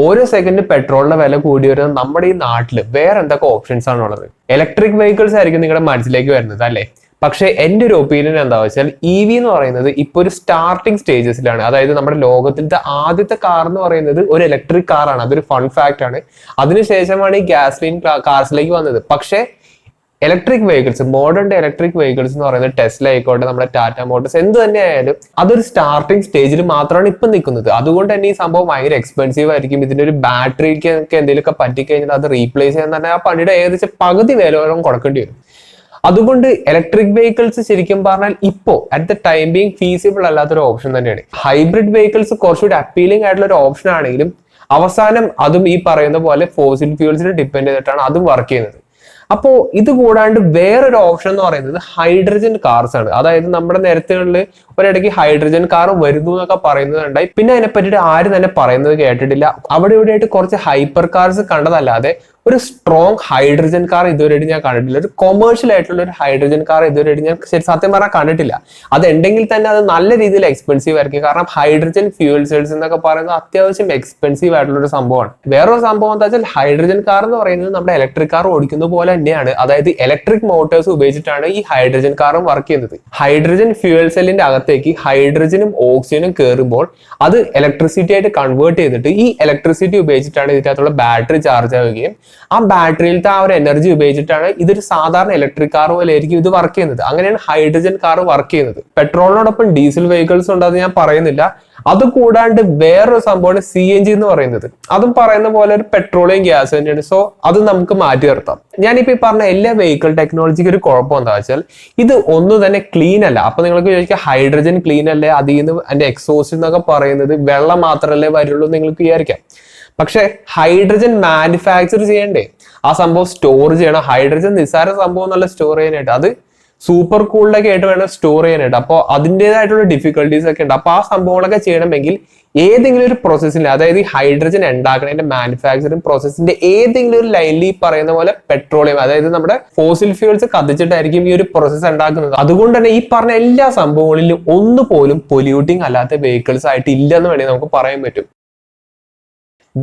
ഓരോ സെക്കൻഡ് പെട്രോളിന്റെ വില കൂടി വരുന്നത് നമ്മുടെ ഈ നാട്ടിൽ വേറെ എന്തൊക്കെ ഓപ്ഷൻസ് ആണുള്ളത്? ഇലക്ട്രിക് വെഹിക്കിൾസ് ആയിരിക്കും നിങ്ങളുടെ മനസ്സിലേക്ക് വരുന്നത് അല്ലേ? പക്ഷേ എൻ്റെ ഒരു ഒപ്പീനിയൻ എന്താ വെച്ചാൽ EV എന്ന് പറയുന്നത് ഇപ്പൊ ഒരു സ്റ്റാർട്ടിംഗ് സ്റ്റേജസിലാണ്. അതായത് നമ്മുടെ ലോകത്തിലത്തെ ആദ്യത്തെ കാർ എന്ന് പറയുന്നത് ഒരു ഇലക്ട്രിക് കാറാണ്. അതൊരു ഫൺ ഫാക്ട് ആണ്. അതിനുശേഷമാണ് ഈ ഗ്യാസ്ലൈൻ കാർസിലേക്ക് വന്നത്. പക്ഷേ electric vehicles, modern electric vehicles എന്ന് പറയുന്നത് ടെസ്ല ആയിക്കോട്ടെ, നമ്മുടെ ടാറ്റ മോട്ടോഴ്സ്, എന്ത് തന്നെ ആയാലും അതൊരു സ്റ്റാർട്ടിംഗ് സ്റ്റേജിൽ മാത്രമാണ് ഇപ്പം നിൽക്കുന്നത്. അതുകൊണ്ട് തന്നെ ഈ സംഭവം ഭയങ്കര എക്സ്പെൻസീവ് ആയിരിക്കും. ഇതിന്റെ ഒരു ബാറ്ററിക്ക് ഒക്കെ എന്തെങ്കിലുമൊക്കെ പറ്റിക്കഴിഞ്ഞാൽ അത് റീപ്ലേസ് ചെയ്യാൻ തന്നെ ആ പണിയുടെ ഏകദേശം പകുതി വിലയോളം കൊടുക്കേണ്ടി വരും. അതുകൊണ്ട് ഇലക്ട്രിക് വെഹിക്കിൾസ് ശരിക്കും പറഞ്ഞാൽ ഇപ്പോ at the time being feasible അല്ലാത്തൊരു ഓപ്ഷൻ തന്നെയാണ്. ഹൈബ്രിഡ് വെഹിക്കിൾസ് കുറച്ചുകൂടി അപ്പീലിംഗ് ആയിട്ടുള്ള ഒരു ഓപ്ഷൻ ആണെങ്കിലും അവസാനം അതും ഈ പറയുന്ന പോലെ ഫോസിൽ ഫ്യൂൽസിനെ ഡിപ്പെൻഡ് ചെയ്തിട്ടാണ് അതും വർക്ക് ചെയ്യുന്നത്. അപ്പോ ഇത് കൂടാണ്ട് വേറൊരു ഓപ്ഷൻ എന്ന് പറയുന്നത് ഹൈഡ്രജൻ കാർസ് ആണ്. അതായത് നമ്മുടെ നിരത്തുകളിൽ ഒരിടയ്ക്ക് ഹൈഡ്രജൻ കാർ വരുന്നു എന്നൊക്കെ പറയുന്നതുണ്ടായി. പിന്നെ അതിനെ പറ്റിയിട്ട് ആരും തന്നെ പറയുന്നത് കേട്ടിട്ടില്ല. അവിടെ ഇവിടെയായിട്ട് കുറച്ച് ഹൈപ്പർ കാർസ് കണ്ടതല്ലാതെ ഒരു സ്ട്രോങ് ഹൈഡ്രജൻ കാർ ഇതുവരെയായിട്ട് ഞാൻ കണ്ടിട്ടില്ല. ഒരു കൊമേഴ്ഷ്യൽ ആയിട്ടുള്ള ഒരു ഹൈഡ്രജൻ കാർ ഇതുവരെയായിട്ട് ഞാൻ സത്യം പറഞ്ഞാൽ കണ്ടിട്ടില്ല. അതുണ്ടെങ്കിൽ തന്നെ അത് നല്ല രീതിയിൽ എക്സ്പെൻസീവ് ആയിരിക്കും. കാരണം ഹൈഡ്രജൻ ഫ്യൂൽ സെൽസ് എന്നൊക്കെ പറയുന്നത് അത്യാവശ്യം എക്സ്പെൻസീവ് ആയിട്ടുള്ള ഒരു സംഭവമാണ്. വേറൊരു സംഭവം എന്താ വെച്ചാൽ ഹൈഡ്രജൻ കാർ എന്ന് പറയുന്നത് നമ്മുടെ ഇലക്ട്രിക് കാർ ഓടിക്കുന്ന പോലെ തന്നെയാണ്. അതായത് ഇലക്ട്രിക് മോട്ടോഴ്സ് ഉപയോഗിച്ചിട്ടാണ് ഈ ഹൈഡ്രജൻ കാറും വർക്ക് ചെയ്യുന്നത്. ഹൈഡ്രജൻ ഫ്യൂൽ സെല്ലിന്റെ അകത്തേക്ക് ഹൈഡ്രജനും ഓക്സിജനും കയറുമ്പോൾ അത് ഇലക്ട്രിസിറ്റി ആയിട്ട് കൺവേർട്ട് ചെയ്തിട്ട് ഈ ഇലക്ട്രിസിറ്റി ഉപയോഗിച്ചിട്ടാണ് ഇതിനകത്തുള്ള ബാറ്ററി ചാർജ് ആവുകയും ആ ബാറ്ററിയിലത്തെ ആ ഒരു എനർജി ഉപയോഗിച്ചിട്ടാണ് ഇതൊരു സാധാരണ ഇലക്ട്രിക് കാർ പോലെ ആയിരിക്കും ഇത് വർക്ക് ചെയ്യുന്നത്. അങ്ങനെയാണ് ഹൈഡ്രജൻ കാർ വർക്ക് ചെയ്യുന്നത്. പെട്രോളിനോടൊപ്പം ഡീസൽ വെഹിക്കിൾസ് ഉണ്ടെന്ന് ഞാൻ പറയുന്നില്ല. അത് കൂടാണ്ട് വേറൊരു സംഭവമാണ് CNG എന്ന് പറയുന്നത്. അതും പറയുന്ന പോലെ ഒരു പെട്രോളിയം ഗ്യാസ് തന്നെയാണ്. സോ അത് നമുക്ക് മാറ്റി നിർത്താം. ഞാനിപ്പോ ഈ പറഞ്ഞ എല്ലാ വെഹിക്കിൾ ടെക്നോളജിക്ക് ഒരു കുഴപ്പം എന്താ വെച്ചാൽ ഇത് ഒന്നും തന്നെ ക്ലീൻ അല്ല. അപ്പൊ നിങ്ങൾക്ക് ചോദിക്കുക ഹൈഡ്രജൻ ക്ലീൻ അല്ലേ, അതിൽ നിന്ന് അതിന്റെ എക്സോസ്റ്റ് എന്നൊക്കെ പറയുന്നത് വെള്ളം മാത്രമല്ലേ വരുള്ളൂ നിങ്ങൾക്ക് വിചാരിക്കാം. പക്ഷെ ഹൈഡ്രജൻ മാനുഫാക്ചർ ചെയ്യണ്ടേ? ആ സംഭവം സ്റ്റോർ ചെയ്യണം. ഹൈഡ്രജൻ നിസ്സാര സംഭവം എന്നല്ല സ്റ്റോർ ചെയ്യാനായിട്ട്, അത് സൂപ്പർ കൂളിലൊക്കെ ആയിട്ട് വേണം സ്റ്റോർ ചെയ്യാനായിട്ട്. അപ്പോൾ അതിൻ്റെതായിട്ടുള്ള ഡിഫിക്കൽട്ടീസ് ഒക്കെ ഉണ്ട്. അപ്പൊ ആ സംഭവങ്ങളൊക്കെ ചെയ്യണമെങ്കിൽ ഏതെങ്കിലും ഒരു പ്രോസസ്സിൽ, അതായത് ഈ ഹൈഡ്രജൻ ഉണ്ടാക്കുന്നതിന്റെ മാനുഫാക്ചറിങ് പ്രോസസ്സിന്റെ ഏതെങ്കിലും ഒരു ലൈനിൽ ഈ പറയുന്ന പോലെ പെട്രോളിയം, അതായത് നമ്മുടെ ഫോസിൽ ഫ്യൂൾസ് കത്തിച്ചിട്ടായിരിക്കും ഈ ഒരു പ്രോസസ്സ് ഉണ്ടാക്കുന്നത്. അതുകൊണ്ട് തന്നെ ഈ പറഞ്ഞ എല്ലാ സംഭവങ്ങളിലും ഒന്നുപോലും പൊല്യൂട്ടിങ് അല്ലാത്ത വെഹിക്കിൾസ് ആയിട്ട് ഇല്ലെന്ന് വേണമെങ്കിൽ നമുക്ക് പറയാൻ പറ്റും.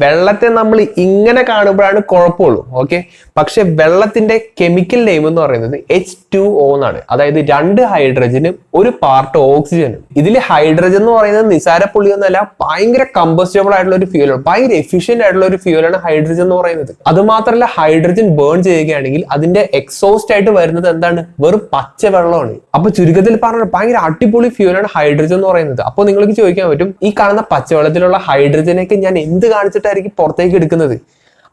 വെള്ളത്തെ നമ്മൾ ഇങ്ങനെ കാണുമ്പോഴാണ് കുഴപ്പമുള്ളൂ, ഓക്കെ. പക്ഷെ വെള്ളത്തിന്റെ കെമിക്കൽ നെയിം എന്ന് പറയുന്നത് H2O എന്നാണ്. അതായത് 2 ഹൈഡ്രജനും 1 പാർട്ട് ഓക്സിജനും. ഇതിൽ ഹൈഡ്രജൻ എന്ന് പറയുന്നത് നിസാര പുള്ളിയൊന്നുമല്ല, ഭയങ്കര കമ്പസ്റ്റബിൾ ആയിട്ടുള്ള ഒരു ഫ്യൂലാണ്, ഭയങ്കര എഫിഷ്യന്റ് ആയിട്ടുള്ള ഒരു ഫ്യൂലാണ് ഹൈഡ്രജൻ എന്ന് പറയുന്നത്. അത് മാത്രമല്ല ഹൈഡ്രജൻ ബേൺ ചെയ്യുകയാണെങ്കിൽ അതിന്റെ എക്സോസ്റ്റ് ആയിട്ട് വരുന്നത് എന്താണ്? വെറും പച്ച വെള്ളമാണ്. അപ്പൊ ചുരുക്കത്തിൽ പറഞ്ഞാൽ ഭയങ്കര അടിപൊളി ഫ്യൂലാണ് ഹൈഡ്രജൻ എന്ന് പറയുന്നത്. അപ്പൊ നിങ്ങൾക്ക് ചോദിക്കാൻ പറ്റും, ഈ കാണുന്ന പച്ചവെള്ളത്തിലുള്ള ഹൈഡ്രജനൊക്കെ ഞാൻ എന്ത് കാണിച്ചിട്ടായിരിക്കും പുറത്തേക്ക് എടുക്കുന്നത്?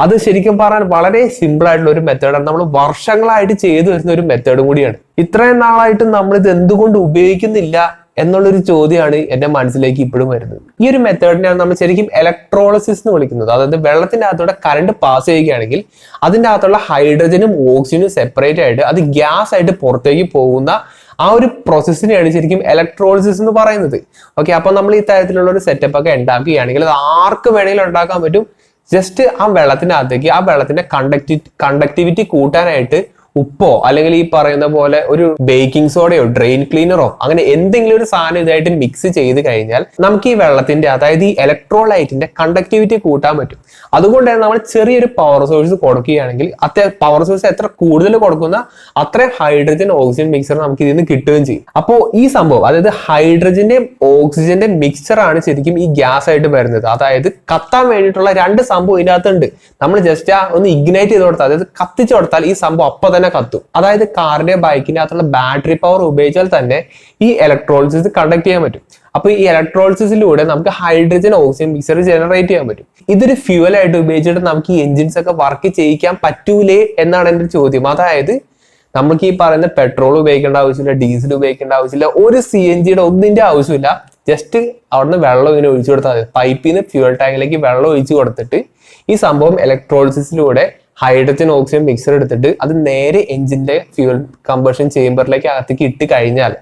അത് ശരിക്കും പറഞ്ഞാൽ വളരെ സിമ്പിൾ ആയിട്ടുള്ള ഒരു മെത്തേഡാണ്. നമ്മൾ വർഷങ്ങളായിട്ട് ചെയ്തു വരുന്ന ഒരു മെത്തേഡും കൂടിയാണ്. ഇത്രയും നാളായിട്ട് നമ്മൾ ഇത് എന്തുകൊണ്ട് ഉപയോഗിക്കുന്നില്ല എന്നുള്ളൊരു ചോദ്യമാണ് എന്റെ മനസ്സിലേക്ക് ഇപ്പോഴും വരുന്നത്. ഈ ഒരു മെത്തേഡിനെയാണ് നമ്മൾ ശരിക്കും ഇലക്ട്രോളിസിസ് എന്ന് വിളിക്കുന്നത്. അതായത് വെള്ളത്തിന്റെ അകത്തൂടെ കറണ്ട് പാസ് ചെയ്യുകയാണെങ്കിൽ അതിൻ്റെ അകത്തുള്ള ഹൈഡ്രജനും ഓക്സിജനും സെപ്പറേറ്റ് ആയിട്ട് അത് ഗ്യാസ് ആയിട്ട് പുറത്തേക്ക് പോകുന്ന ആ ഒരു പ്രോസസ്സിനെയാണ് ശരിക്കും ഇലക്ട്രോളിസിസ് എന്ന് പറയുന്നത്. ഓക്കെ, അപ്പൊ നമ്മൾ ഈ തരത്തിലുള്ള ഒരു സെറ്റപ്പ് ഒക്കെ ഉണ്ടാക്കുകയാണെങ്കിൽ അത് ആർക്ക് വേണമെങ്കിലും ഉണ്ടാക്കാൻ പറ്റും. ജസ്റ്റ് ആ വെള്ളത്തിനകത്തേക്ക് ആ വെള്ളത്തിന്റെ കണ്ടക്ടിവിറ്റി കൂട്ടാനായിട്ട് ഉപ്പോ അല്ലെങ്കിൽ ഈ പറയുന്ന പോലെ ഒരു ബേക്കിംഗ് സോഡയോ ഡ്രെയിൻ ക്ലീനറോ അങ്ങനെ എന്തെങ്കിലും ഒരു സാധനം ഇതായിട്ട് മിക്സ് ചെയ്ത് കഴിഞ്ഞാൽ നമുക്ക് ഈ വെള്ളത്തിന്റെ, അതായത് ഈ ഇലക്ട്രോലൈറ്റിന്റെ കണ്ടക്ടിവിറ്റി കൂട്ടാൻ പറ്റും. അതുകൊണ്ട് തന്നെ നമ്മൾ ചെറിയൊരു പവർ സോഴ്സ് കൊടുക്കുകയാണെങ്കിൽ പവർ സോഴ്സ് എത്ര കൂടുതൽ കൊടുക്കുന്ന അത്രയും ഹൈഡ്രജൻ ഓക്സിജൻ മിക്സർ നമുക്ക് ഇതിൽ നിന്ന് കിട്ടുകയും ചെയ്യും. അപ്പോൾ ഈ സംഭവം, അതായത് ഹൈഡ്രജന്റെയും ഓക്സിജന്റെ മിക്സർ ആണ് ശരിക്കും ഈ ഗ്യാസ് ആയിട്ട് വരുന്നത്. അതായത് കത്താൻ വേണ്ടിയിട്ടുള്ള 2 സംഭവം ഇതിനകത്തുണ്ട്. നമ്മൾ ജസ്റ്റ് ഒന്ന് ഇഗ്നൈറ്റ് ചെയ്ത് കൊടുത്താൽ, അതായത് കത്തിച്ചു കൊടുത്താൽ ഈ സംഭവം അപ്പൊ തന്നെ കത്തും. അതായത് കാറിന്റെ ബൈക്കിന്റെ അകത്തുള്ള ബാറ്ററി പവർ ഉപയോഗിച്ചാൽ തന്നെ ഈ ഇലക്ട്രോളിസിസ് കണ്ടക്ട് ചെയ്യാൻ പറ്റും. അപ്പൊ ഈ ഇലക്ട്രോളിസിസിലൂടെ നമുക്ക് ഹൈഡ്രജൻ ഓക്സിജൻ മിക്സർ ജനറേറ്റ് ചെയ്യാൻ പറ്റും. ഇതൊരു ഫ്യൂവൽ ആയിട്ട് ഉപയോഗിച്ചിട്ട് നമുക്ക് ഈ എൻജിൻസ് ഒക്കെ വർക്ക് ചെയ്യിക്കാൻ പറ്റൂലേ എന്നാണ് എന്റെ ചോദ്യം. അതായത് നമുക്ക് ഈ പറയുന്ന പെട്രോൾ ഉപയോഗിക്കേണ്ട ആവശ്യമില്ല, ഡീസൽ ഉപയോഗിക്കേണ്ട ആവശ്യമില്ല, ഒരു CNGയുടെ ഒന്നിന്റെ ആവശ്യമില്ല. ജസ്റ്റ് അവിടുന്ന് വെള്ളം ഇങ്ങനെ ഒഴിച്ചു കൊടുത്താൽ മതി. പൈപ്പിൽ നിന്ന് ഫ്യൂവൽ ടാങ്കിലേക്ക് വെള്ളം ഒഴിച്ചു കൊടുത്തിട്ട് ഈ സംഭവം ഇലക്ട്രോളിസിസിലൂടെ ഹൈഡ്രജൻ ഓക്സിജൻ മിക്സർ എടുത്തിട്ട് അത് നേരെ എഞ്ചിന്റെ ഫ്യൂൽ കമ്പഷൻ ചേംബറിലേക്ക് അകത്തേക്ക് ഇട്ട് കഴിഞ്ഞാൽ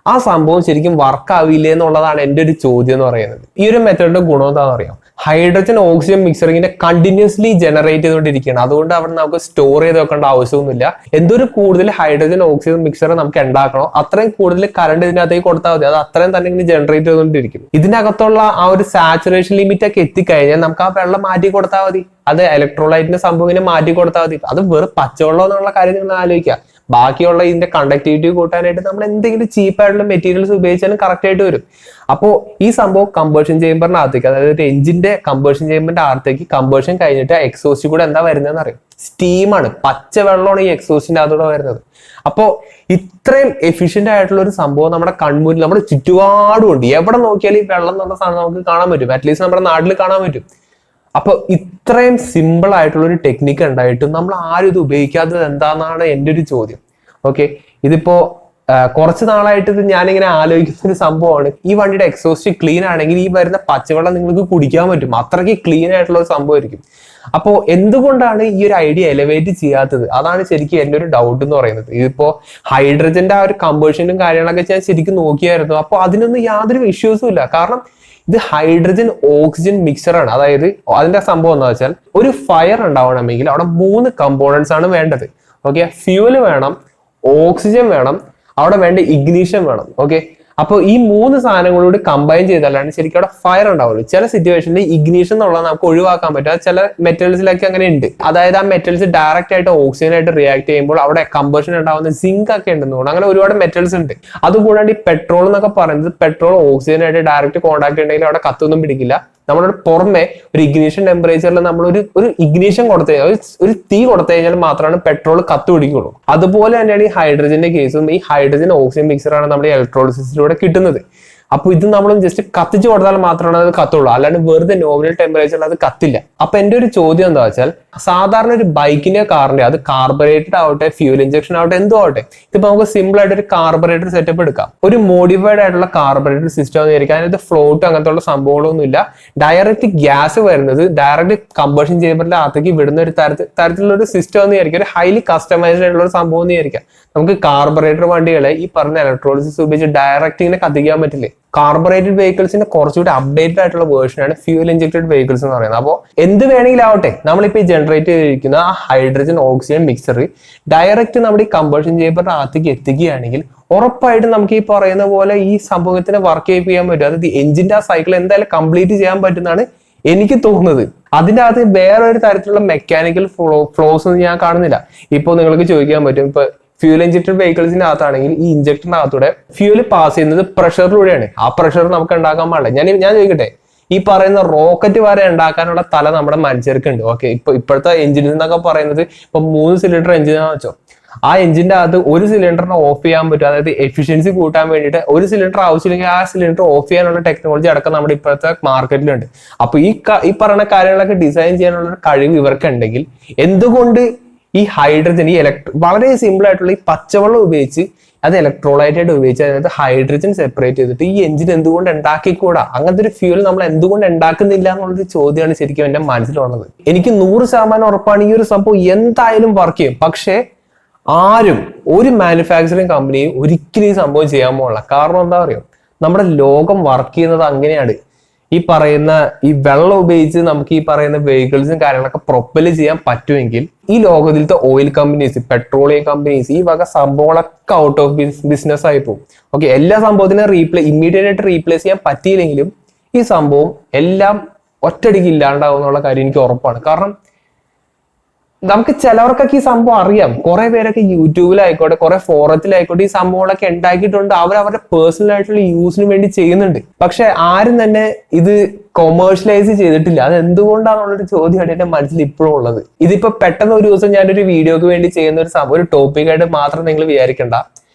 ആ സംഭവം ശരിക്കും വർക്ക് ആവില്ലേ എന്നുള്ളതാണ് എൻ്റെ ഒരു ചോദ്യം എന്ന് പറയുന്നത്. ഈ ഒരു മെത്തേഡിന്റെ ഗുണം എന്താണെന്ന് അറിയാം? ഹൈഡ്രജൻ ഓക്സിജൻ മിക്സർ ഇങ്ങനെ കണ്ടിന്യൂസ്ലി ജനറേറ്റ് ചെയ്തുകൊണ്ടിരിക്കുകയാണ്. അതുകൊണ്ട് അവിടെ നമുക്ക് സ്റ്റോർ ചെയ്ത് വെക്കേണ്ട ആവശ്യമൊന്നുമില്ല. എന്തൊരു കൂടുതൽ ഹൈഡ്രജൻ ഓക്സിജൻ മിക്സർ നമുക്ക് ഉണ്ടാക്കണോ അത്രയും കൂടുതൽ കറണ്ട് ഇതിനകത്തേക്ക് കൊടുത്താൽ മതി. അത് അത്രയും തന്നെ ഇങ്ങനെ ജനറേറ്റ് ചെയ്തുകൊണ്ടിരിക്കും. ഇതിനകത്തുള്ള ആ ഒരു സാച്ചുറേഷൻ ലിമിറ്റ് ഒക്കെ എത്തിക്കഴിഞ്ഞാൽ നമുക്ക് ആ വെള്ളം മാറ്റി കൊടുത്താൽ മതി. അത് ഇലക്ട്രോലൈറ്റിന്റെ സംഭവം ഇങ്ങനെ മാറ്റി കൊടുത്താൽ മതി. അത് വെറും പച്ചവെള്ളം എന്നുള്ള കാര്യം നിങ്ങൾ ആലോചിക്കുക. ബാക്കിയുള്ള ഇതിന്റെ കണ്ടക്ടിവിറ്റി കൂട്ടാനായിട്ട് നമ്മൾ എന്തെങ്കിലും ചീപ്പായിട്ടുള്ള മെറ്റീരിയൽസ് ഉപയോഗിച്ചാലും കറക്റ്റ് ആയിട്ട് വരും. അപ്പോൾ ഈ സംഭവം കമ്പേഷൻ ചേമ്പറിനകത്തേക്ക്, അതായത് എഞ്ചിന്റെ കമ്പേഷൻ ചേമ്പറിന്റെ അകത്തേക്ക് കമ്പേഷൻ കഴിഞ്ഞിട്ട് എക്സോസ്റ്റ് കൂടെ എന്താ വരുന്നതെന്ന് അറിയാം, സ്റ്റീമാണ്, പച്ചവെള്ളമാണ് ഈ എക്സോസ്റ്റിന്റെ അകത്തൂടെ വരുന്നത്. അപ്പോൾ ഇത്രയും എഫിഷ്യന്റ് ആയിട്ടുള്ള ഒരു സംഭവം നമ്മുടെ കൺമുന്നിൽ നമ്മുടെ ചുറ്റുപാടും ഉണ്ട്. എവിടെ നോക്കിയാലും ഈ വെള്ളം എന്നുള്ള സാധനം നമുക്ക് കാണാൻ പറ്റും. അറ്റ്ലീസ്റ്റ് നമ്മുടെ നാട്ടിൽ കാണാൻ പറ്റും. അപ്പൊ ഇത്രയും സിമ്പിൾ ആയിട്ടുള്ള ഒരു ടെക്നിക്ക് ഉണ്ടായിട്ടും നമ്മൾ ആരും ഇത് ഉപയോഗിക്കാത്തത് എന്താണെന്നാണ് എൻ്റെ ഒരു ചോദ്യം. ഓക്കെ, ഇതിപ്പോ കുറച്ച് നാളായിട്ട് ഇത് ഞാനിങ്ങനെ ആലോചിക്കുന്ന ഒരു സംഭവമാണ്. ഈ വണ്ടിയുടെ എക്സോസ്റ്റ് ക്ലീൻ ആണെങ്കിൽ ഈ വരുന്ന പച്ചവെള്ളം നിങ്ങൾക്ക് കുടിക്കാൻ പറ്റും. അത്രയ്ക്ക് ക്ലീൻ ആയിട്ടുള്ള ഒരു സംഭവമായിരിക്കും. അപ്പോൾ എന്തുകൊണ്ടാണ് ഈ ഒരു ഐഡിയ എലവേറ്റ് ചെയ്യാത്തത്? അതാണ് ശരിക്കും എൻ്റെ ഒരു ഡൗട്ട് എന്ന് പറയുന്നത്. ഇതിപ്പോ ഹൈഡ്രജന്റെ ആ ഒരു കമ്പേഷനും കാര്യങ്ങളൊക്കെ ഞാൻ ശരിക്കും നോക്കിയായിരുന്നു. അപ്പോൾ അതിനൊന്നും യാതൊരു ഇഷ്യൂസും ഇല്ല. കാരണം ഇത് ഹൈഡ്രജൻ ഓക്സിജൻ മിക്സർ ആണ്. അതായത് അതിന്റെ സംഭവം എന്താ വെച്ചാൽ, ഒരു ഫയർ ഉണ്ടാവണമെങ്കിൽ അവിടെ 3 കമ്പോണൻസ് ആണ് വേണ്ടത്. ഓക്കെ, ഫ്യൂവൽ വേണം, ഓക്സിജൻ വേണം, അവിടെ വേണ്ട ഇഗ്നീഷൻ വേണം. ഓക്കെ, അപ്പോൾ ഈ 3 സാധനങ്ങളോട് കമ്പൈൻ ചെയ്താലാണ് ശരിക്കും അവിടെ ഫയർ ഉണ്ടാവുള്ളൂ. ചില സിറ്റുവേഷനിൽ ഇഗ്നീഷൻ എന്നുള്ളത് നമുക്ക് ഒഴിവാക്കാൻ പറ്റും. ചില മെറ്റൽസിലൊക്കെ അങ്ങനെ ഉണ്ട്. അതായത് ആ മെറ്റൽസ് ഡയറക്റ്റ് ആയിട്ട് ഓക്സിജനായിട്ട് റിയാക്ട് ചെയ്യുമ്പോൾ അവിടെ കമ്പഷൻ ഉണ്ടാവുന്ന സിങ്ക് ഒക്കെ ഉണ്ടെന്ന് തോന്നുന്നു. അങ്ങനെ ഒരുപാട് മെറ്റൽസ് ഉണ്ട്. അതുകൂടാണ്ട് ഈ പെട്രോൾ എന്നൊക്കെ പറയുന്നത്, പെട്രോൾ ഓക്സിജനായിട്ട് ഡയറക്റ്റ് കോൺടാക്ട് ഉണ്ടെങ്കിൽ അവിടെ കത്തൊന്നും പിടിക്കില്ല. നമ്മുടെ പുറമെ ഒരു ഇഗ്നീഷൻ ടെമ്പറേച്ചറിൽ നമ്മൾ ഒരു ഇഗ്നീഷൻ കൊടുത്തു കഴിഞ്ഞാൽ, ഒരു തീ കൊടുത്തു കഴിഞ്ഞാൽ മാത്രമാണ് പെട്രോൾ കത്ത് പിടിക്കുള്ളൂ. അതുപോലെ തന്നെയാണ് ഈ ഹൈഡ്രജന്റെ കേസും. ഈ ഹൈഡ്രജൻ ഓക്സിജൻ മിക്സറാണ് നമ്മുടെ ഇലക്ട്രോളിസിസിലൂടെ കിട്ടുന്നത്. അപ്പൊ ഇത് നമ്മൾ ജസ്റ്റ് കത്തിച്ചു കൊടുത്താൽ മാത്രമാണ് അത് കത്തുള്ളൂ. അല്ലാണ്ട് വെറുതെ നോമിനൽ ടെമ്പറേച്ചറിൽ അത് കത്തില്ല. അപ്പൊ എന്റെ ഒരു ചോദ്യം എന്താ വെച്ചാൽ, സാധാരണ ഒരു ബൈക്കിന്റെ കാറിന്റെ, അത് കാർബറേറ്റഡ് ആവട്ടെ, ഫ്യൂൽ ഇഞ്ചക്ഷൻ ആവട്ടെ, എന്തോ ആവട്ടെ, ഇതിപ്പോ നമുക്ക് സിമ്പിൾ ആയിട്ട് ഒരു കാർബറേറ്റർ സെറ്റപ്പ് എടുക്കാം. ഒരു മോഡിഫൈഡ് ആയിട്ടുള്ള കാർബറേറ്റർ സിസ്റ്റം എന്ന് വിചാരിക്കാം. അതിനകത്ത് ഫ്ലോട്ട് അങ്ങനത്തെ ഉള്ള സംഭവങ്ങളൊന്നും ഇല്ല. ഡയറക്റ്റ് ഗ്യാസ് വരുന്നത് ഡയറക്റ്റ് കമ്പഷൻ ചേമ്പറിന്റെ അകത്തേക്ക് വിടുന്ന ഒരു തരത്തിലുള്ള ഒരു സിസ്റ്റം എന്ന് വിചാരിക്കാം. ഒരു ഹൈലി കസ്റ്റമൈസ്ഡ് ആയിട്ടുള്ള ഒരു സംഭവം എന്ന് വിചാരിക്കാം. നമുക്ക് കാർബറേറ്റർ വണ്ടികളെ ഈ പറഞ്ഞ ഇലക്ട്രോളിസിസ് ഉപയോഗിച്ച് ഡയറക്റ്റ് ഇങ്ങനെ കത്തിക്കാൻ പറ്റില്ലേ? കാർബറേറ്റഡ് വെഹിക്കിൾസിന്റെ കുറച്ചുകൂടി അപ്ഡേറ്റഡ് ആയിട്ടുള്ള വേർഷനാണ് ഫ്യൂൽ ഇഞ്ചക്റ്റഡ് വെഹിക്കിൾസ് എന്ന് പറയുന്നത്. അപ്പോൾ എന്ത് വേണമെങ്കിലും ആവട്ടെ, നമ്മളിപ്പോൾ ഈ ജനറേറ്റ് ചെയ്തിരിക്കുന്ന ആ ഹൈഡ്രജൻ ഓക്സിജൻ മിക്സർ ഡയറക്റ്റ് നമ്മുടെ ഈ കമ്പഷൻ ചേമ്പറിന്റെ അകത്തേക്ക് എത്തിക്കുകയാണെങ്കിൽ ഉറപ്പായിട്ടും നമുക്ക് ഈ പറയുന്ന പോലെ ഈ സംഭവത്തിന് വർക്ക് ചെയ്യാൻ പറ്റും. അതായത് എഞ്ചിന്റെ ആ സൈക്കിൾ എന്തായാലും കംപ്ലീറ്റ് ചെയ്യാൻ പറ്റുന്നതാണ് എനിക്ക് തോന്നുന്നത്. അതിന്റെ അകത്ത് വേറൊരു തരത്തിലുള്ള മെക്കാനിക്കൽ ഫ്ലോസ് ഒന്നും ഞാൻ കാണുന്നില്ല. ഇപ്പോൾ നിങ്ങൾക്ക് ചോദിക്കാൻ പറ്റും, ഇപ്പൊ ഫ്യൂൽ ഇഞ്ചക്റ്റഡ് വെഹിക്കിൾസിന്റെ അകത്താണെങ്കിൽ ഈ ഇഞ്ചക്ടറിന്റെ അകത്തൂടെ ഫ്യൂല് പാസ് ചെയ്യുന്നത് പ്രഷറിലൂടെയാണ്. ആ പ്രഷർ നമുക്ക് ഉണ്ടാക്കാൻ പാടില്ല. ഞാൻ ചോദിക്കട്ടെ, ഈ പറയുന്ന റോക്കറ്റ് വരെ ഉണ്ടാക്കാനുള്ള തല നമ്മുടെ മനുഷ്യർക്കുണ്ട്. ഓക്കെ, ഇപ്പോഴത്തെ എഞ്ചിനിൽ എന്നൊക്കെ പറയുന്നത് ഇപ്പൊ 3 സിലിണ്ടർ എഞ്ചിനാന്ന് വെച്ചോ, ആ എഞ്ചിന്റെ അകത്ത് ഒരു സിലിണ്ടറിനെ ഓഫ് ചെയ്യാൻ പറ്റും. അതായത് എഫിഷ്യൻസി കൂട്ടാൻ വേണ്ടിയിട്ട് ഒരു സിലിണ്ടർ ആവശ്യമില്ലെങ്കിൽ ആ സിലിണ്ടർ ഓഫ് ചെയ്യാനുള്ള ടെക്നോളജി അടക്കം നമ്മുടെ ഇപ്പോഴത്തെ മാർക്കറ്റിലുണ്ട്. അപ്പൊ ഈ പറയുന്ന കാര്യങ്ങളൊക്കെ ഡിസൈൻ ചെയ്യാനുള്ള കഴിവ് ഇവർക്ക് ഉണ്ടെങ്കിൽ എന്തുകൊണ്ട് ഈ ഹൈഡ്രജൻ, വളരെ സിമ്പിൾ ആയിട്ടുള്ള ഈ പച്ചവെള്ളം ഉപയോഗിച്ച് അത് ഇലക്ട്രോലൈറ്റ് ആയിട്ട് ഉപയോഗിച്ച് അതിനകത്ത് ഹൈഡ്രജൻ സെപ്പറേറ്റ് ചെയ്തിട്ട് ഈ എഞ്ചിൻ എന്തുകൊണ്ട് ഉണ്ടാക്കിക്കൂടാ? അങ്ങനത്തെ ഒരു ഫ്യൂൽ നമ്മൾ എന്തുകൊണ്ട് ഉണ്ടാക്കുന്നില്ല എന്നുള്ളൊരു ചോദ്യമാണ് ശരിക്കും എന്റെ മനസ്സിലുള്ളത്. എനിക്ക് 100% ഉറപ്പാണ് ഈ ഒരു സംഭവം എന്തായാലും വർക്ക് ചെയ്യും. പക്ഷേ ആരും, ഒരു മാനുഫാക്ചറിങ് കമ്പനിയും ഒരിക്കലും ഈ സംഭവം ചെയ്യാൻ പോകില്ല. കാരണം എന്താ പറയുക, നമ്മുടെ ലോകം വർക്ക് ചെയ്യുന്നത് അങ്ങനെയാണ്. ഈ പറയുന്ന ഈ വെള്ളം ഉപയോഗിച്ച് നമുക്ക് ഈ പറയുന്ന വെഹിക്കിൾസും കാര്യങ്ങളൊക്കെ പ്രൊപ്പല് ചെയ്യാൻ പറ്റുമെങ്കിൽ ഈ ലോകത്തിലത്തെ ഓയിൽ കമ്പനീസ്, പെട്രോളിയം കമ്പനീസ്, ഈ വക സംഭവങ്ങളൊക്കെ ഔട്ട് ഓഫ് ബിസിനസ് ആയി പോകും. ഓക്കെ, എല്ലാ സംഭവത്തിനും ഇമ്മീഡിയറ്റ് ആയിട്ട് റീപ്ലേസ് ചെയ്യാൻ പറ്റിയില്ലെങ്കിലും ഈ സംഭവം എല്ലാം ഒറ്റയടിക്ക് ഇല്ലാണ്ടാവും എന്നുള്ള കാര്യം എനിക്ക് ഉറപ്പാണ്. കാരണം നമുക്ക് ചിലവർക്കൊക്കെ ഈ സംഭവം അറിയാം. കുറെ പേരൊക്കെ യൂട്യൂബിലായിക്കോട്ടെ, കുറെ ഫോറത്തിലായിക്കോട്ടെ ഈ സംഭവങ്ങളൊക്കെ ഉണ്ടാക്കിയിട്ടുണ്ട്. അവരവരുടെ പേഴ്സണൽ ആയിട്ടുള്ള യൂസിന് വേണ്ടി ചെയ്യുന്നുണ്ട്. പക്ഷെ ആരും തന്നെ ഇത് കൊമേഴ്ഷ്യലൈസ് ചെയ്തിട്ടില്ല. അത് എന്തുകൊണ്ടാണെന്നുള്ളൊരു ചോദ്യമാണ് എന്റെ മനസ്സിൽ ഇപ്പോഴും ഉള്ളത്. ഇതിപ്പോ പെട്ടെന്ന് ഒരു ദിവസം ഞാനൊരു വീഡിയോക്ക് വേണ്ടി ചെയ്യുന്ന ഒരു ടോപ്പിക്കായിട്ട് മാത്രം നിങ്ങൾ വിചാരിക്കണ്ട.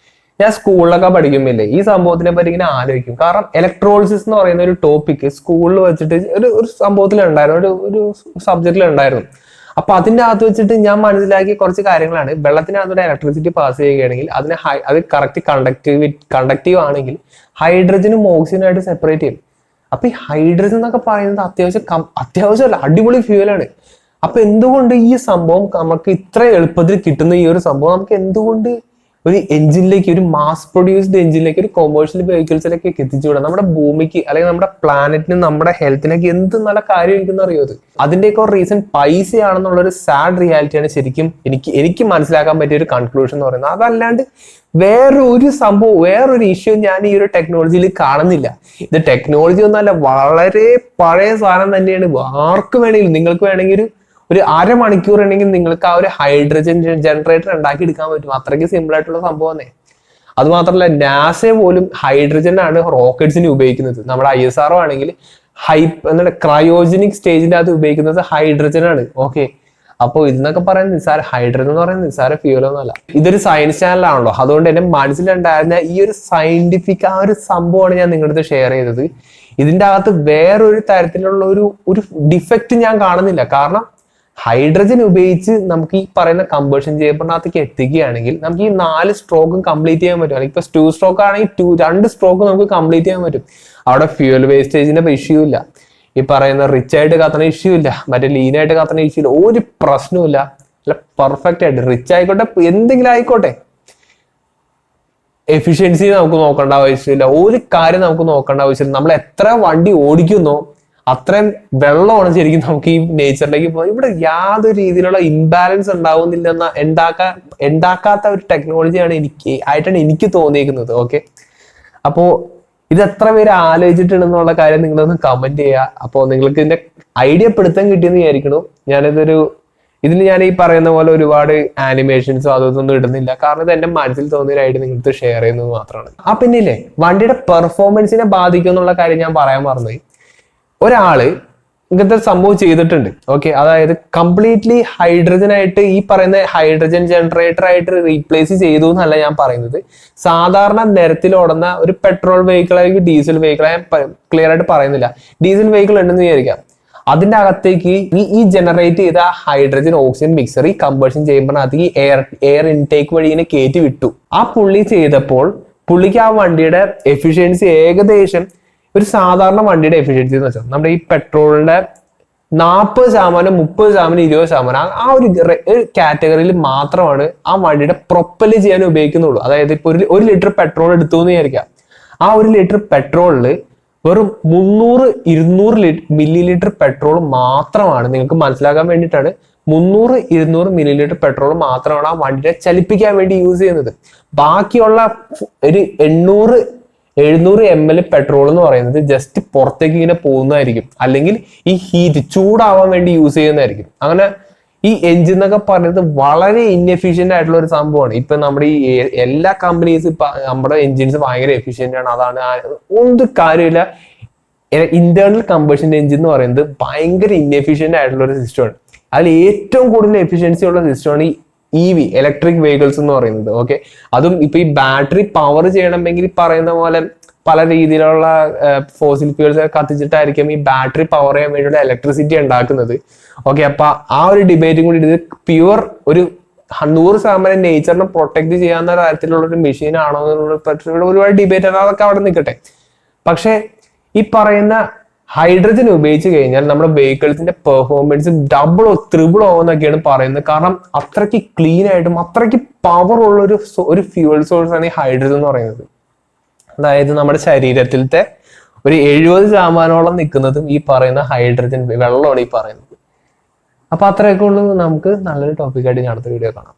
ഞാൻ സ്കൂളിലൊക്കെ പഠിക്കുമ്പോഴേ ഈ സംഭവത്തിനെ പറ്റി ഇങ്ങനെ ആലോചിക്കും. കാരണം ഇലക്ട്രോളിസിസ് എന്ന് പറയുന്ന ഒരു ടോപ്പിക്ക് സ്കൂളിൽ വെച്ചിട്ട് ഒരു സംഭവത്തിലുണ്ടായിരുന്നു, ഒരു സബ്ജക്റ്റിലുണ്ടായിരുന്നു. അപ്പൊ അതിന്റെ അകത്ത് വെച്ചിട്ട് ഞാൻ മനസ്സിലാക്കിയ കുറച്ച് കാര്യങ്ങളാണ്. വെള്ളത്തിനകത്തൂടെ ഇലക്ട്രിസിറ്റി പാസ് ചെയ്യുകയാണെങ്കിൽ അത് കറക്റ്റ് കണ്ടക്റ്റീവ് ആണെങ്കിൽ ഹൈഡ്രജനും ഓക്സിജനും ആയിട്ട് സെപ്പറേറ്റ് ചെയ്യും. അപ്പൊ ഈ ഹൈഡ്രജൻ എന്നൊക്കെ പറയുന്നത് അത്യാവശ്യമല്ല, അടിപൊളി ഫ്യൂവലാണ്. അപ്പൊ എന്തുകൊണ്ട് ഈ സംഭവം നമുക്ക് ഇത്ര എളുപ്പത്തിൽ കിട്ടുന്ന ഈ ഒരു സംഭവം നമുക്ക് എന്തുകൊണ്ട് ഒരു എഞ്ചിനിലേക്ക്, ഒരു മാസ് പ്രൊഡ്യൂസ്ഡ് എഞ്ചിനിലേക്ക്, ഒരു കൊമേഴ്ഷ്യൽ വെഹിക്കിൾസിലേക്ക് എത്തിച്ചുവിടാം. നമ്മുടെ ഭൂമിക്ക് അല്ലെങ്കിൽ നമ്മുടെ പ്ലാനറ്റിന്, നമ്മുടെ ഹെൽത്തിനൊക്കെ എന്ത് നല്ല കാര്യം എനിക്കെന്ന് അറിയോ അത്. അതിന്റെയൊക്കെ ഒരു റീസൺ പൈസയാണെന്നുള്ളൊരു സാഡ് റിയാലിറ്റിയാണ് ശരിക്കും എനിക്ക് മനസ്സിലാക്കാൻ പറ്റിയ ഒരു കൺക്ലൂഷൻ എന്ന് പറയുന്നത്. അതല്ലാണ്ട് വേറൊരു സംഭവം, വേറൊരു ഇഷ്യൂ ഞാൻ ഈ ഒരു ടെക്നോളജിയിൽ കാണുന്നില്ല. ഇത് ടെക്നോളജി ഒന്നല്ല, വളരെ പഴയ സാധനം തന്നെയാണ്. ആർക്ക് വേണമെങ്കിലും, നിങ്ങൾക്ക് വേണമെങ്കിൽ ഒരു അരമണിക്കൂർ ഉണ്ടെങ്കിൽ നിങ്ങൾക്ക് ആ ഒരു ഹൈഡ്രജൻ ജനറേറ്റർ ഉണ്ടാക്കി എടുക്കാൻ പറ്റും. അത്രയ്ക്ക് സിമ്പിൾ ആയിട്ടുള്ള സംഭവമേ. അത് മാത്രമല്ല, നാസ പോലും ഹൈഡ്രജൻ ആണ് റോക്കറ്റ്സിന് ഉപയോഗിക്കുന്നത്. നമ്മുടെ ISRO ആണെങ്കിൽ ക്രയോജനിക് സ്റ്റേജിന്റെ അത് ഉപയോഗിക്കുന്നത് ഹൈഡ്രജൻ ആണ്. ഓക്കെ, അപ്പോൾ ഇതെന്നൊക്കെ പറയുന്നത് ഹൈഡ്രജൻ എന്ന് പറയുന്നത് നിസ്സാര ഫ്യൂലൊന്നുമല്ല. ഇതൊരു സയൻസ് ചാനലാണല്ലോ, അതുകൊണ്ട് എന്റെ മനസ്സിലുണ്ടായിരുന്ന ഈ ഒരു സയന്റിഫിക് ആ ഒരു സംഭവമാണ് ഞാൻ നിങ്ങളുടെ ഷെയർ ചെയ്തത്. ഇതിന്റെ അകത്ത് വേറൊരു തരത്തിലുള്ള ഒരു ഡിഫക്റ്റ് ഞാൻ കാണുന്നില്ല. കാരണം ഹൈഡ്രജൻ ഉപയോഗിച്ച് നമുക്ക് ഈ പറയുന്ന കമ്പഷൻ ചേമ്പറിനകത്തേക്ക് എത്തിക്കുകയാണെങ്കിൽ നമുക്ക് ഈ 4 സ്ട്രോക്കും കംപ്ലീറ്റ് ചെയ്യാൻ പറ്റും. അല്ലെങ്കിൽ ഇപ്പൊ 2 സ്ട്രോക്ക് ആണെങ്കിൽ 2 സ്ട്രോക്ക് നമുക്ക് കംപ്ലീറ്റ് ചെയ്യാൻ പറ്റും. അവിടെ ഫ്യൂൽ വേസ്റ്റേജിന്റെ ഇഷ്യൂ ഇല്ല, ഈ പറയുന്ന റിച്ച് ആയിട്ട് കത്തണ ഇഷ്യൂ ഇല്ല, മറ്റേ ലീനായിട്ട് കത്തണ ഇഷ്യൂ ഇല്ല, ഒരു പ്രശ്നവും അല്ല. പെർഫെക്റ്റ് ആയിട്ട് റിച്ച് ആയിക്കോട്ടെ, എന്തെങ്കിലും ആയിക്കോട്ടെ, എഫിഷ്യൻസി നമുക്ക് നോക്കേണ്ട ആവശ്യമില്ല, ഒരു കാര്യം നമുക്ക് നോക്കേണ്ട ആവശ്യമില്ല. നമ്മൾ എത്ര വണ്ടി ഓടിക്കുന്നോ അത്രയും വെള്ളമാണ് ശരിക്കും നമുക്ക് ഈ നേച്ചറിലേക്ക് പോകുന്നത്. ഇവിടെ യാതൊരു രീതിയിലുള്ള ഇംബാലൻസ് ഉണ്ടാവുന്നില്ലെന്ന ഉണ്ടാക്കാത്ത ഒരു ടെക്നോളജിയാണ് ആയിട്ടാണ് എനിക്ക് തോന്നിയിരിക്കുന്നത്. ഓക്കെ, അപ്പോ ഇത് എത്ര പേര് ആലോചിച്ചിട്ടുണ്ടെന്നുള്ള കാര്യം നിങ്ങളൊന്ന് കമന്റ് ചെയ്യുക. അപ്പോൾ നിങ്ങൾക്ക് ഇതിന്റെ ഐഡിയ പിടുത്തം കിട്ടിയെന്ന് വിചാരിക്കണു. ഇതിന് ഞാൻ ഈ പറയുന്ന പോലെ ഒരുപാട് ആനിമേഷൻസോ അതൊന്നും ഇടുന്നില്ല. കാരണം ഇത് എന്റെ മനസ്സിൽ തോന്നിയ ഐഡിയ നിങ്ങൾക്ക് ഷെയർ ചെയ്യുന്നത് മാത്രമാണ്. പിന്നില്ലേ, വണ്ടിയുടെ പെർഫോമൻസിനെ ബാധിക്കും എന്നുള്ള കാര്യം ഞാൻ പറയാൻ മറന്നുപോയി. ഒരാള് ഇങ്ങനത്തെ സംഭവം ചെയ്തിട്ടുണ്ട്. ഓക്കെ, അതായത് കംപ്ലീറ്റ്ലി ഹൈഡ്രജൻ ആയിട്ട്, ഈ പറയുന്ന ഹൈഡ്രജൻ ജനറേറ്റർ ആയിട്ട് റീപ്ലേസ് ചെയ്തു എന്നല്ല ഞാൻ പറയുന്നത്. സാധാരണ നിരത്തിൽ ഓടുന്ന ഒരു പെട്രോൾ വെഹിക്കിൾ ആയിരിക്കും ഡീസൽ വെഹിക്കിൾ, ഞാൻ ക്ലിയർ ആയിട്ട് പറയുന്നില്ല. ഡീസൽ വെഹിക്കിൾ ഉണ്ടെന്ന് വിചാരിക്കാം. അതിന്റെ അകത്തേക്ക് ഈ ജനറേറ്റ് ചെയ്ത ഹൈഡ്രജൻ ഓക്സിജൻ മിക്സർ ഈ കമ്പഷൻ ചേമ്പറിനകത്തേക്ക് എയർ ഇൻടേക്ക് വഴി ഇങ്ങനെ കയറ്റി വിട്ടു. പുള്ളി ചെയ്തപ്പോൾ പുള്ളിക്ക് ആ വണ്ടിയുടെ എഫിഷ്യൻസി ഏകദേശം ഒരു സാധാരണ വണ്ടിയുടെ എഫിഷ്യൻസി എന്ന് വെച്ചാൽ നമ്മുടെ ഈ പെട്രോളിന്റെ 40%, 30%, 20% ആ ഒരു കാറ്റഗറിയിൽ മാത്രമാണ് ആ വണ്ടിയുടെ പ്രൊപ്പല് ചെയ്യാൻ ഉപയോഗിക്കുന്നുള്ളൂ. അതായത് ഇപ്പൊ ഒരു ലിറ്റർ പെട്രോൾ എടുത്തു എന്ന് വിചാരിക്കാം. ആ 1 ലിറ്റർ പെട്രോളില് വെറും 300-200 മില്ലി ലിറ്റർ പെട്രോൾ മാത്രമാണ്, നിങ്ങൾക്ക് മനസ്സിലാക്കാൻ വേണ്ടിയിട്ടാണ്, 300-200 മില്ലി ലിറ്റർ പെട്രോൾ മാത്രമാണ് ആ വണ്ടിയെ ചലിപ്പിക്കാൻ വേണ്ടി യൂസ് ചെയ്യുന്നത്. ബാക്കിയുള്ള ഒരു 800-700 ml പെട്രോൾ എന്ന് പറയുന്നത് ജസ്റ്റ് പുറത്തേക്ക് ഇങ്ങനെ പോകുന്നതായിരിക്കും, അല്ലെങ്കിൽ ഈ ഹീറ്റ് ചൂടാവാൻ വേണ്ടി യൂസ് ചെയ്യുന്നതായിരിക്കും. അങ്ങനെ ഈ എഞ്ചിൻ എന്നൊക്കെ പറയുന്നത് വളരെ ഇൻഎഫിഷ്യന്റ് ആയിട്ടുള്ള ഒരു സംഭവമാണ്. ഇപ്പൊ നമ്മുടെ ഈ എല്ലാ കമ്പനീസ് ഇപ്പൊ നമ്മുടെ എഞ്ചിൻസ് ഭയങ്കര എഫിഷ്യന്റ് ആണ്, അതാണ് ഒന്നും കാര്യമില്ല. ഇന്റേണൽ കമ്പഷൻ എഞ്ചിൻ എന്ന് പറയുന്നത് ഭയങ്കര ഇൻഎഫിഷ്യന്റ് ആയിട്ടുള്ള ഒരു സിസ്റ്റമാണ്. അതിൽ ഏറ്റവും കൂടുതൽ എഫിഷ്യൻസി ഉള്ള സിസ്റ്റമാണ് ഈ EV, ഇലക്ട്രിക് വെഹിക്കിൾസ് എന്ന് പറയുന്നത്. ഓക്കെ, അതും ഇപ്പൊ ഈ ബാറ്ററി പവർ ചെയ്യണമെങ്കിൽ പറയുന്ന പോലെ പല രീതിയിലുള്ള ഫോസിൽ ഫ്യൂൽസ് കത്തിച്ചിട്ടായിരിക്കും ഈ ബാറ്ററി പവർ ചെയ്യാൻ വേണ്ടിയുള്ള ഇലക്ട്രിസിറ്റി ഉണ്ടാക്കുന്നത്. ഓക്കെ, അപ്പൊ ആ ഒരു ഡിബേറ്റും കൂടി, ഇത് പ്യുവർ ഒരു 100% നേച്ചറിനെ പ്രൊട്ടക്ട് ചെയ്യാവുന്ന തരത്തിലുള്ള ഒരു മെഷീൻ ആണോ എന്നുള്ള ഒരുപാട് ഡിബേറ്റ് ആണ്. അതൊക്കെ അവിടെ നിൽക്കട്ടെ. പക്ഷെ ഈ പറയുന്ന ഹൈഡ്രജൻ ഉപയോഗിച്ച് കഴിഞ്ഞാൽ നമ്മുടെ വെഹിക്കിൾസിന്റെ പെർഫോമൻസ് ഡബിളോ ത്രിബിളോ എന്നൊക്കെയാണ് പറയുന്നത്. കാരണം അത്രയ്ക്ക് ക്ലീൻ ആയിട്ടും അത്രയ്ക്ക് പവർ ഉള്ള ഒരു ഫ്യൂവൽ സോഴ്സ് ആണ് ഈ ഹൈഡ്രജൻ എന്ന് പറയുന്നത്. അതായത് നമ്മുടെ ശരീരത്തിലത്തെ ഒരു 70% നിൽക്കുന്നതും ഈ പറയുന്ന ഹൈഡ്രജൻ വെള്ളമാണ് ഈ പറയുന്നത്. അപ്പൊ അത്രയൊക്കെ ഉള്ളൂ. നമുക്ക് നല്ലൊരു ടോപ്പിക്കായിട്ട് അടുത്ത വീഡിയോ കാണാം.